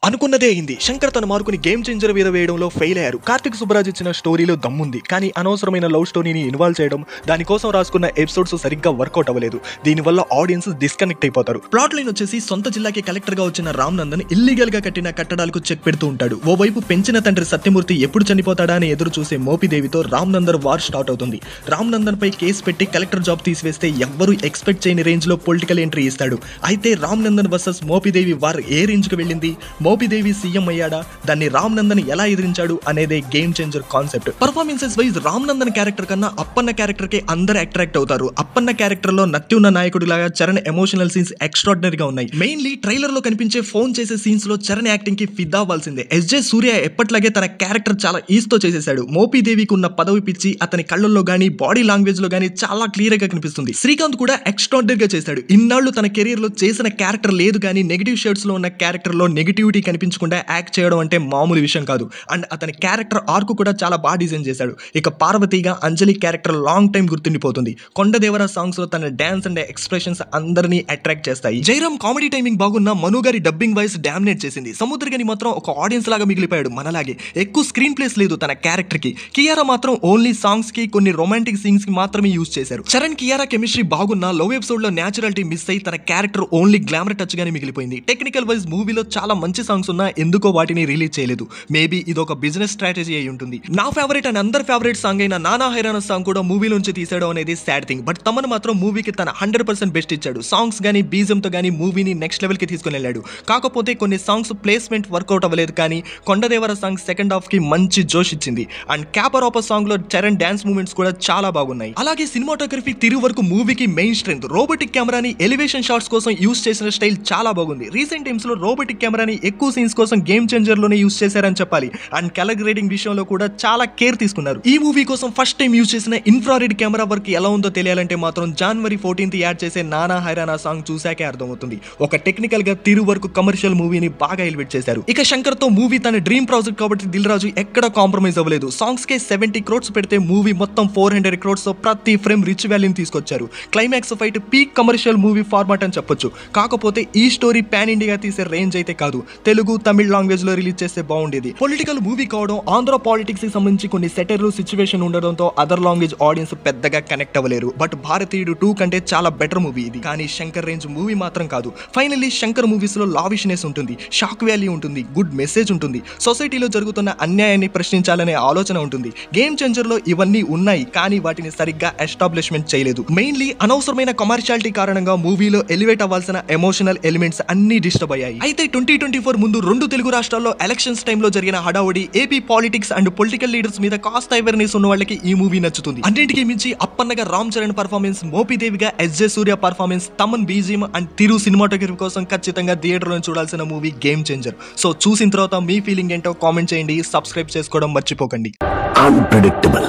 అనుకున్నదే అయింది. శంకర్ తన మార్కుని గేమ్ చేంజర్ మీద వేయడంలో ఫెయిల్ అయ్యారు. కార్తిక్ సుబ్బరాజ్ ఇచ్చిన స్టోరీలో దమ్ముంది, కానీ అనవసరమైన లవ్ స్టోరీని ఇన్వాల్వ్ చేయడం, దానికోసం రాసుకున్న ఎపిసోడ్స్ సరిగ్గా వర్కౌట్ అవ్వలేదు. దీనివల్ల ఆడియన్స్ డిస్కనెక్ట్ అయిపోతారు. ప్లాట్ లైన్ వచ్చేసి సొంత జిల్లాకి కలెక్టర్ గా వచ్చిన రామ్ నందన్ ఇల్లీగల్ గా కట్టిన కట్టడాలకు చెక్ పెడుతూ ఉంటాడు. ఓవైపు పెంచిన తండ్రి సత్యమూర్తి ఎప్పుడు చనిపోతాడా అని ఎదురు చూసే మోపిదేవితో రామ్ నందన్ వార్ స్టార్ట్ అవుతుంది. రామ్ నందన్ పై కేసు పెట్టి కలెక్టర్ జాబ్ తీసివేస్తే ఎవ్వరూ ఎక్స్పెక్ట్ చేయని రేంజ్ లో పొలిటికల్ ఎంట్రీ ఇస్తాడు. అయితే రామ్ నందన్ వర్సెస్ మోపిదేవి వార్ ఏ రేంజ్ కు వెళ్ళింది, మోపిదేవి సీఎం అయ్యాడా, దాన్ని రామ్ నందన్ ఎలా ఎదిరించాడు అనేదే game changer concept. Performances wise Ram Nandan character కన్నా అప్పన్న క్యారెక్టర్ కి అందరు అట్రాక్ట్ అవుతారు. అప్పన్న క్యారెక్టర్ లో నత్యున్న నాయకుడు లాగా చరణ్ ఎమోషనల్ సీన్స్ ఎక్స్ట్రాడినరీగా ఉన్నాయి. మెయిన్లీ ట్రైలర్ లో కనిపించే ఫోన్ చేసే సీన్స్ లో చరణ్ యాక్టింగ్ కి ఫిదా అవ్వాల్సిందే. ఎస్జే సూర్య ఎప్పట్లాగే తన క్యారెక్టర్ చాలా ఈజ్ తో చేసేశాడు. మోపిదేవికి ఉన్న పదవి పిచ్చి అతని కళ్ళల్లో గానీ బాడీ లాంగ్వేజ్ లో గానీ చాలా క్లియర్ గా కనిపిస్తుంది. శ్రీకాంత్ కూడా ఎక్స్ట్రాడినరీగా చేశాడు. ఇన్నాళ్ళు తన కెరీర్ లో చేసిన క్యారెక్టర్ లేదు కానీ నెగిటివ్ షేడ్స్ లో ఉన్న క్యారెక్టర్ లో నెగిటివిటీ కనిపించకుండా యాక్ట్ చేయడం అంటే మామూలు విషయం కాదు. అండ్ అతని క్యారెక్టర్ ఆర్క్ కూడా చాలా బాగా డిజైన్ చేశాడు. ఇక పార్వతిగా అంజలి క్యారెక్టర్ లాంగ్ టైం గుర్తుండిపోతుంది. కొండదేవర సాంగ్స్ లో తన డాన్స్ అండ్ ఎక్స్ప్రెషన్స్ అందరినీ అట్రాక్ట్ చేస్తాయి. జయరామ్ కామెడీ టైమింగ్ బాగున్న మను గారి డబ్బింగ్ వాయిస్ డామినేట్ చేసింది. సముద్రగని మాత్రం ఒక ఆడియన్స్ లాగా మిగిలిపోయాడు మనలాగే. ఎక్కువ స్క్రీన్ ప్లేస్ లేదు తన క్యారెక్టర్ కి. కియారా మాత్రం ఓన్లీ సాంగ్స్ కి కొన్ని రొమాంటిక్ సీన్స్ కి మాత్రమే యూజ్ చేశారు. చరణ్ కియారా కెమిస్ట్రీ బాగున్న లవ్ ఎపిసోడ్ లో న్యాచురాలిటీ మిస్ అయ్యి తన క్యారెక్టర్ ఓన్లీ గ్లామర్ టచ్ గానే మిగిలిపోయింది. టెక్నికల్ వైజ్ మూవీలో చాలా మంచి సాంగ్స్ ఉన్నా ఎందుకో వాటిని రిలీజ్ చేయలేదు. మేబీ ఇది ఒక బిజినెస్ స్ట్రాటజీ అయి ఉంటుంది. నా ఫేవరెట్ అండ్ అందరి ఫేవరెట్ సాంగ్ అయిన నానా హైరానా సాంగ్ కూడా మూవీలోంచి తీసేయడం అనేది సాడ్ థింగ్. బట్ తమన్ మాత్రం మూవీకి తన 100% బెస్ట్ ఇచ్చాడు. సాంగ్స్ గానీ బీజం తో గానీ మూవీని నెక్స్ట్ లెవెల్ కి తీసుకుని వెళ్ళాడు. కాకపోతే కొన్ని సాంగ్స్ ప్లేస్మెంట్ వర్కౌట్ అవ్వలేదు, కానీ కొండదేవర సాంగ్ సెకండ్ హాఫ్ కి మంచి జోష్ ఇచ్చింది. అండ్ క్యాపరాప సాంగ్ లో చరణ్ డాన్స్ మూమెంట్స్ కూడా చాలా బాగున్నాయి. అలాగే సినిమాటోగ్రఫీ తిరు వరకు మూవీకి మెయిన్ స్ట్రెంత్. రోబోటిక్ కెమెరాని ఎలివేషన్ షాట్స్ కోసం యూస్ చేసిన స్టైల్ చాలా బాగుంది. రీసెంట్ టైమ్స్ లో రోబోటిక్ కెమెరాని ఎక్కువ సీన్స్ కోసం గేమ్ చేంజర్ లోనే యూస్ చేశారని చెప్పాలి. అండ్ కలర్ గ్రేడింగ్ విషయంలో కూడా చాలా కేర్ తీసుకున్నారు. ఈ మూవీ కోసం ఫస్ట్ టైం యూస్ చేసిన ఇన్ఫ్రారెడ్ కెమెరా వర్క్ ఎలా ఉందో తెలియాలంటే మాత్రం January 14th యాడ్ చేసే నానా హైరానా సాంగ్ చూసాకే అర్థమవుతుంది. ఒక టెక్నికల్ గా తిరు వరకు కమర్షియల్ మూవీని బాగా ఎలివేట్ చేశారు. ఇక శంకర్ తో మూవీ తన డ్రీమ్ ప్రాజెక్ట్ కాబట్టి దిల్ రాజు ఎక్కడ కాంప్రమైజ్ అవ్వలేదు. సాంగ్స్ కే 70 crores పెడితే మూవీ మొత్తం 400 crores తో ప్రతి ఫ్రేమ్ రిచ్ వాల్యూని తీసుకొచ్చారు. Climax fight peak commercial movie format అని చెప్పొచ్చు. కాకపోతే ఈ స్టోరీ పాన్ ఇండియా తీసే రేంజ్ అయితే కాదు. తెలుగు తమిళ లాంగ్వేజ్ లో రిలీజ్ చేస్తే బాగుండేది. పొలిటికల్ మూవీ కావడం, ఆంధ్ర పాలిటిక్స్ కి సంబంధించి కొన్ని సెటర్లు సిచ్యువేషన్ ఉండడంతో అదర్ లాంగ్వేజ్ ఆడియన్స్ పెద్దగా కనెక్ట్ అవ్వలేరు. బట్ భారతీయుడు 2 కంటే చాలా బెటర్ మూవీ ఇది. కానీ శంకర్ రేంజ్ మూవీ మాత్రం కాదు. ఫైనల్లీ శంకర్ మూవీస్ లో లావిష్నెస్ ఉంటుంది, షాక్ వాల్యూ ఉంటుంది, గుడ్ మెసేజ్ ఉంటుంది, సొసైటీలో జరుగుతున్న అన్యాయాన్ని ప్రశ్నించాలనే ఆలోచన ఉంటుంది. గేమ్ చేంజర్ లో ఇవన్నీ ఉన్నాయి, కానీ వాటిని సరిగ్గా ఎస్టాబ్లిష్మెంట్ చేయలేదు. మెయిన్లీ అనవసరమైన కమర్షియాలిటీ కారణంగా మూవీలో ఎలివేట్ అవ్వాల్సిన ఎమోషనల్ ఎలిమెంట్స్ అన్ని డిస్టర్బ్ అయ్యాయి. అయితే 2024 ముందు 2 తెలుగు రాష్ట్రాల్లో ఎలక్షన్స్ టైంలో జరిగిన హడావుడి, AP politics and political leaders మీద కాస్త అవేర్నెస్ ఉన్న వాళ్ళకి ఈ మూవీ నచ్చుతుంది. అన్నింటికీ మించి అప్పన్నగా రామ్ చరణ్ పర్ఫార్మెన్స్, మోపిదేవిగా SJ Surya performance, Thaman BGM and Tiru cinematography కోసం ఖచ్చితంగా థియేటర్ లో చూడాల్సిన మూవీ గేమ్ చేంజర్. సో చూసిన తర్వాత మీ ఫీలింగ్ ఏంటో కామెంట్ చేయండి. సబ్స్క్రైబ్ చేసుకోవడం మర్చిపోకండి. Unpredictable.